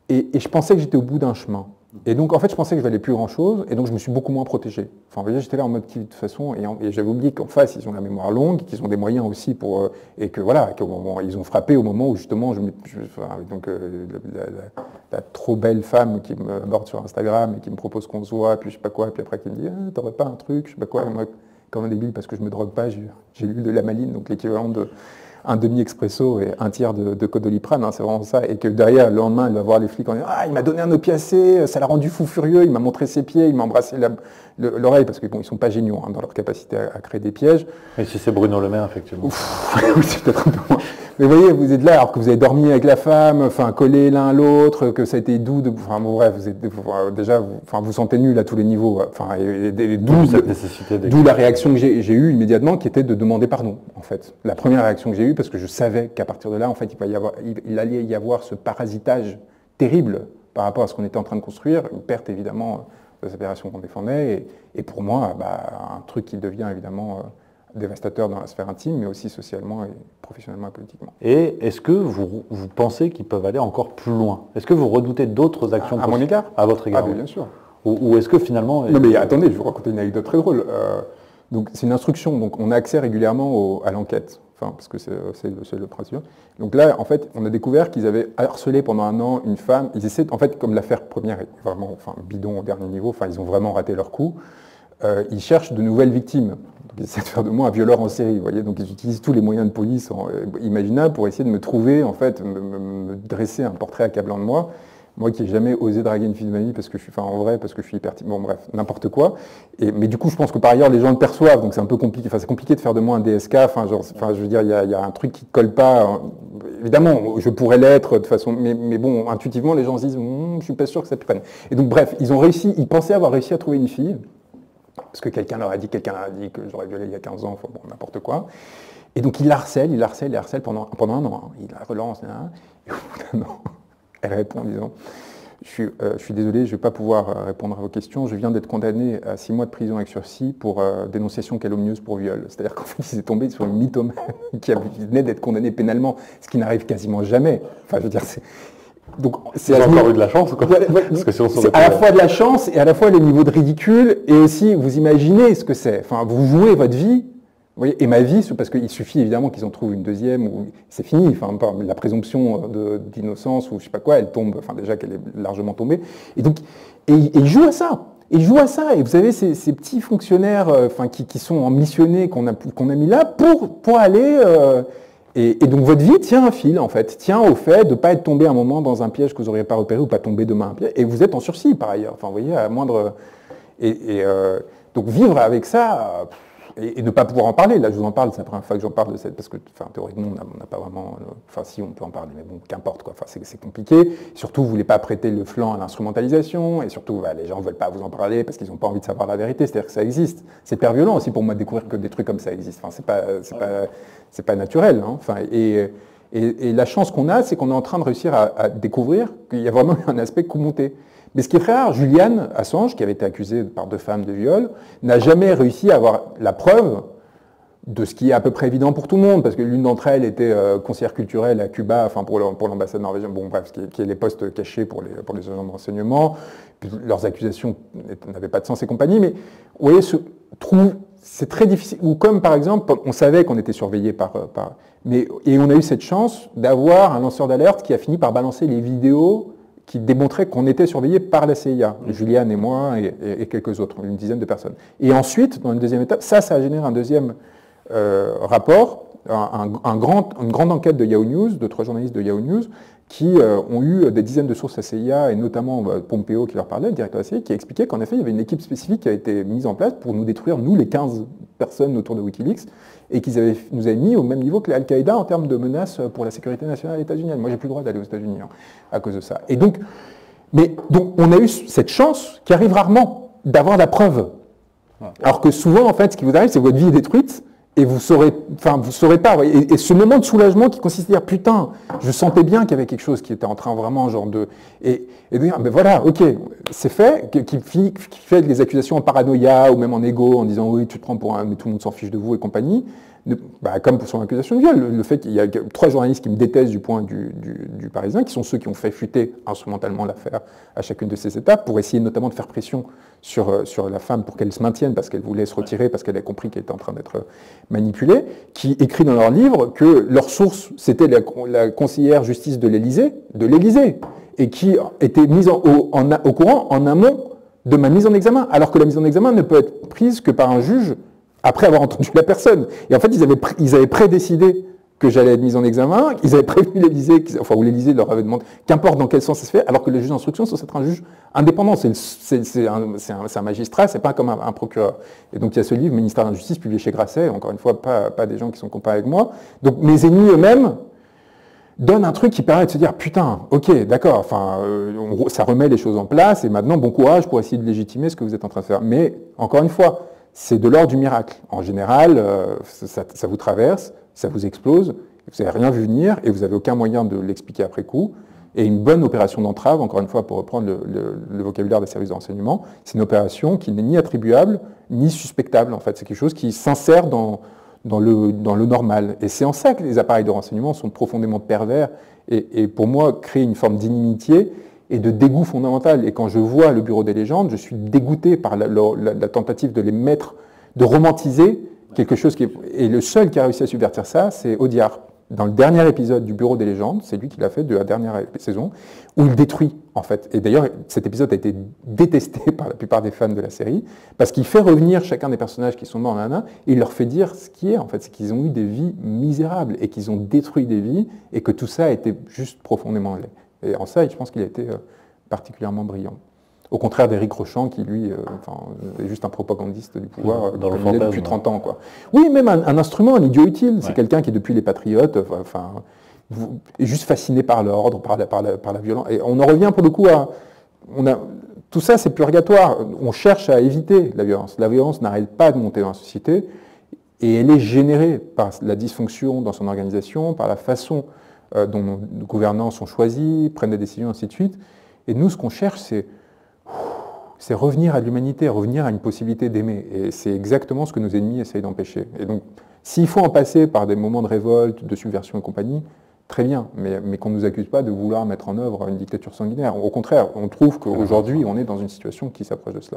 Et je pensais que j'étais au bout d'un chemin. Et donc, en fait, je pensais que je valais plus grand-chose, et donc je me suis beaucoup moins protégé. Enfin, vous voyez, j'étais là en mode qui, de toute façon, et j'avais oublié qu'en face, ils ont la mémoire longue, qu'ils ont des moyens aussi pour... et que voilà, ils ont frappé au moment où justement, la trop belle femme qui me aborde sur Instagram et qui me propose qu'on se voit, puis je sais pas quoi, puis après qui me dit « t'aurais pas un truc ?» Je sais pas quoi, et moi, comme un débile, parce que je me drogue pas, j'ai lu de la maline, donc l'équivalent de... un demi-expresso et un tiers de Codoliprane, hein, c'est vraiment ça. Et que derrière, le lendemain, elle va voir les flics en disant « Ah, il m'a donné un opiacé, ça l'a rendu fou furieux, il m'a montré ses pieds, il m'a embrassé l'oreille, parce qu'ils bon, ne sont pas géniaux hein, dans leur capacité à créer des pièges. » Et si c'est Bruno Le Maire, effectivement. Oui, c'est peut-être un peu moins. Mais vous voyez, vous êtes là alors que vous avez dormi avec la femme, enfin, collés l'un à l'autre, que ça a été doux, enfin, bon, bref, déjà, vous sentez nul à tous les niveaux. Enfin, d'où la réaction que j'ai eue immédiatement, qui était de demander pardon, en fait. La première réaction que j'ai eue, parce que je savais qu'à partir de là, en fait, il allait y avoir ce parasitage terrible par rapport à ce qu'on était en train de construire, une perte évidemment de séparation qu'on défendait, et pour moi, un truc qui devient évidemment dévastateur dans la sphère intime, mais aussi socialement et professionnellement et politiquement. Et est-ce que vous pensez qu'ils peuvent aller encore plus loin? Est-ce que vous redoutez d'autres actions à mon égard? À votre égard? Ah, bien sûr. Ou est-ce que finalement... Non mais attendez, je vais vous raconter une anecdote très drôle. Donc c'est une instruction, donc on a accès régulièrement à l'enquête, enfin parce que c'est le principe. Donc là, en fait, on a découvert qu'ils avaient harcelé pendant un an une femme. Ils essaient, en fait, comme l'affaire première est vraiment, bidon au dernier niveau. Enfin, ils ont vraiment raté leur coup. Ils cherchent de nouvelles victimes. Donc, ils essaient de faire de moi un violeur en série, vous voyez. Donc ils utilisent tous les moyens de police imaginables pour essayer de me trouver, en fait, me dresser un portrait accablant de moi. Moi qui n'ai jamais osé draguer une fille de ma vie parce que je suis, en vrai, parce que je suis hyper... Bon bref, n'importe quoi. Mais du coup, je pense que par ailleurs, les gens le perçoivent, donc c'est un peu compliqué. Enfin, c'est compliqué de faire de moi un DSK. Je veux dire, il y a un truc qui ne colle pas. Évidemment, je pourrais l'être de façon... Mais bon, intuitivement, les gens se disent, je suis pas sûr que ça prenne. Et donc bref, ils pensaient avoir réussi à trouver une fille, parce que quelqu'un leur a dit que j'aurais violé il y a 15 ans, enfin bon, n'importe quoi. Et donc il la harcèle pendant un an. Hein. Il la relance, et au bout d'un an, elle répond en disant « Je suis désolé, je ne vais pas pouvoir répondre à vos questions. Je viens d'être condamné à 6 mois de prison avec sursis pour dénonciation calomnieuse pour viol. » C'est-à-dire qu'en fait, il s'est tombé sur une mythomane qui venait d'être condamnée pénalement, ce qui n'arrive quasiment jamais. Enfin, je veux dire, c'est... Donc, c'est encore eu de la chance, quoi. Parce que c'est à la fois de la chance et à la fois le niveau de ridicule, et aussi, vous imaginez ce que c'est. Enfin, vous jouez votre vie. Vous voyez, et ma vie, parce qu'il suffit évidemment qu'ils en trouvent une deuxième, ou c'est fini, enfin, la présomption d'innocence, ou je sais pas quoi, elle tombe, enfin déjà qu'elle est largement tombée. Et donc, il joue à ça. Et vous savez, ces petits fonctionnaires qui sont missionnés, qu'on a mis là pour aller... Et donc votre vie tient un fil, en fait, tient au fait de ne pas être tombé un moment dans un piège que vous n'auriez pas repéré, ou pas tomber demain un piège, et vous êtes en sursis par ailleurs. Enfin, vous voyez, à moindre... Donc vivre avec ça... Et ne pas pouvoir en parler, là je vous en parle, c'est la première fois que j'en parle de cette, parce que théoriquement on n'a pas vraiment, enfin si on peut en parler, mais bon, qu'importe quoi, c'est compliqué, surtout vous ne voulez pas prêter le flanc à l'instrumentalisation, et surtout les gens ne veulent pas vous en parler parce qu'ils n'ont pas envie de savoir la vérité, c'est-à-dire que ça existe, c'est hyper violent aussi pour moi de découvrir que des trucs comme ça existent, enfin c'est pas naturel, hein. Enfin, et la chance qu'on a, c'est qu'on est en train de réussir à découvrir qu'il y a vraiment un aspect commenté. Mais ce qui est très rare, Julian Assange, qui avait été accusé par 2 femmes de viol, n'a jamais réussi à avoir la preuve de ce qui est à peu près évident pour tout le monde, parce que l'une d'entre elles était conseillère culturelle à Cuba, enfin pour l'ambassade norvégienne, bon bref, qui est les postes cachés pour les agents de renseignement, puis leurs accusations n'avaient pas de sens et compagnie, mais vous voyez, c'est très difficile, ou comme par exemple, on savait qu'on était surveillé et on a eu cette chance d'avoir un lanceur d'alerte qui a fini par balancer les vidéos qui démontrait qu'on était surveillé par la CIA, Julian et moi et quelques autres, une dizaine de personnes. Et ensuite, dans une deuxième étape, ça a généré un deuxième rapport, une grande enquête de Yahoo News, de 3 journalistes de Yahoo News, qui ont eu des dizaines de sources à CIA, et notamment Pompeo qui leur parlait, le directeur de la CIA, qui expliquait qu'en effet, il y avait une équipe spécifique qui a été mise en place pour nous détruire, nous, les 15 personnes autour de Wikileaks, et qu'ils nous avaient mis au même niveau que l'Al-Qaïda en termes de menaces pour la sécurité nationale états-unienne. Moi, j'ai plus le droit d'aller aux États-Unis à cause de ça. Et donc, on a eu cette chance qui arrive rarement d'avoir la preuve. Alors que souvent, en fait, ce qui vous arrive, c'est que votre vie est détruite, et vous saurez pas. Et ce moment de soulagement qui consiste à dire, putain, je sentais bien qu'il y avait quelque chose qui était en train vraiment genre de... Et de dire, ben voilà, ok, c'est fait, qui fait des accusations en paranoïa ou même en égo, en disant, oui, tu te prends pour un, mais tout le monde s'en fiche de vous et compagnie, comme pour son accusation de viol, le fait qu'il y a 3 journalistes qui me détestent du point du Parisien, qui sont ceux qui ont fait fuiter instrumentalement l'affaire à chacune de ces étapes, pour essayer notamment de faire pression sur la femme pour qu'elle se maintienne, parce qu'elle voulait se retirer, parce qu'elle a compris qu'elle était en train d'être manipulée, qui écrit dans leur livre que leur source, c'était la conseillère justice de l'Élysée, et qui était mise au courant en amont de ma mise en examen, alors que la mise en examen ne peut être prise que par un juge après avoir entendu la personne. Et en fait, ils avaient prédécidé que j'allais être mis en examen, ils avaient prévenu l'Élysée, ou l'Élysée leur avait demandé, qu'importe dans quel sens ça se fait, alors que le juge d'instruction est censé être un juge indépendant, c'est un magistrat, c'est pas comme un procureur. Et donc il y a ce livre, Ministère de la Justice, publié chez Grasset, encore une fois, pas des gens qui sont comparés avec moi. Donc mes ennemis eux-mêmes donnent un truc qui permet de se dire, putain, ok, d'accord, ça remet les choses en place, et maintenant, bon courage pour essayer de légitimer ce que vous êtes en train de faire. Mais, encore une fois, c'est de l'ordre du miracle. En général, ça vous traverse, ça vous explose, vous n'avez rien vu venir et vous n'avez aucun moyen de l'expliquer après coup. Et une bonne opération d'entrave, encore une fois, pour reprendre le vocabulaire des services de renseignement, c'est une opération qui n'est ni attribuable, ni suspectable, en fait. C'est quelque chose qui s'insère dans le normal. Et c'est en ça que les appareils de renseignement sont profondément pervers et pour moi, créent une forme d'inimitié et de dégoût fondamental. Et quand je vois le Bureau des légendes, je suis dégoûté par la tentative de les mettre, de romantiser quelque chose qui est... Et le seul qui a réussi à subvertir ça, c'est Audiard. Dans le dernier épisode du Bureau des légendes, c'est lui qui l'a fait de la dernière saison, où il détruit, en fait. Et d'ailleurs, cet épisode a été détesté par la plupart des fans de la série, parce qu'il fait revenir chacun des personnages qui sont morts en un, et il leur fait dire ce qui est, en fait, c'est qu'ils ont eu des vies misérables, et qu'ils ont détruit des vies, et que tout ça a été juste profondément laid. Et en ça, je pense qu'il a été particulièrement brillant. Au contraire d'Éric Rochant, qui lui est juste un propagandiste du pouvoir comme il est depuis 30 ans. Quoi. Oui, même un instrument, un idiot utile. C'est quelqu'un qui, depuis les Patriotes, est juste fasciné par l'ordre, par la violence. Et on en revient pour le coup à... tout ça, c'est purgatoire. On cherche à éviter la violence. La violence n'arrête pas de monter dans la société et elle est générée par la dysfonction dans son organisation, par la façon dont nos gouvernants sont choisis, prennent des décisions, ainsi de suite. Et nous, ce qu'on cherche, c'est revenir à l'humanité, revenir à une possibilité d'aimer. Et c'est exactement ce que nos ennemis essayent d'empêcher. Et donc, s'il faut en passer par des moments de révolte, de subversion et compagnie, très bien, mais qu'on ne nous accuse pas de vouloir mettre en œuvre une dictature sanguinaire. Au contraire, on trouve qu'aujourd'hui, on est dans une situation qui s'approche de cela.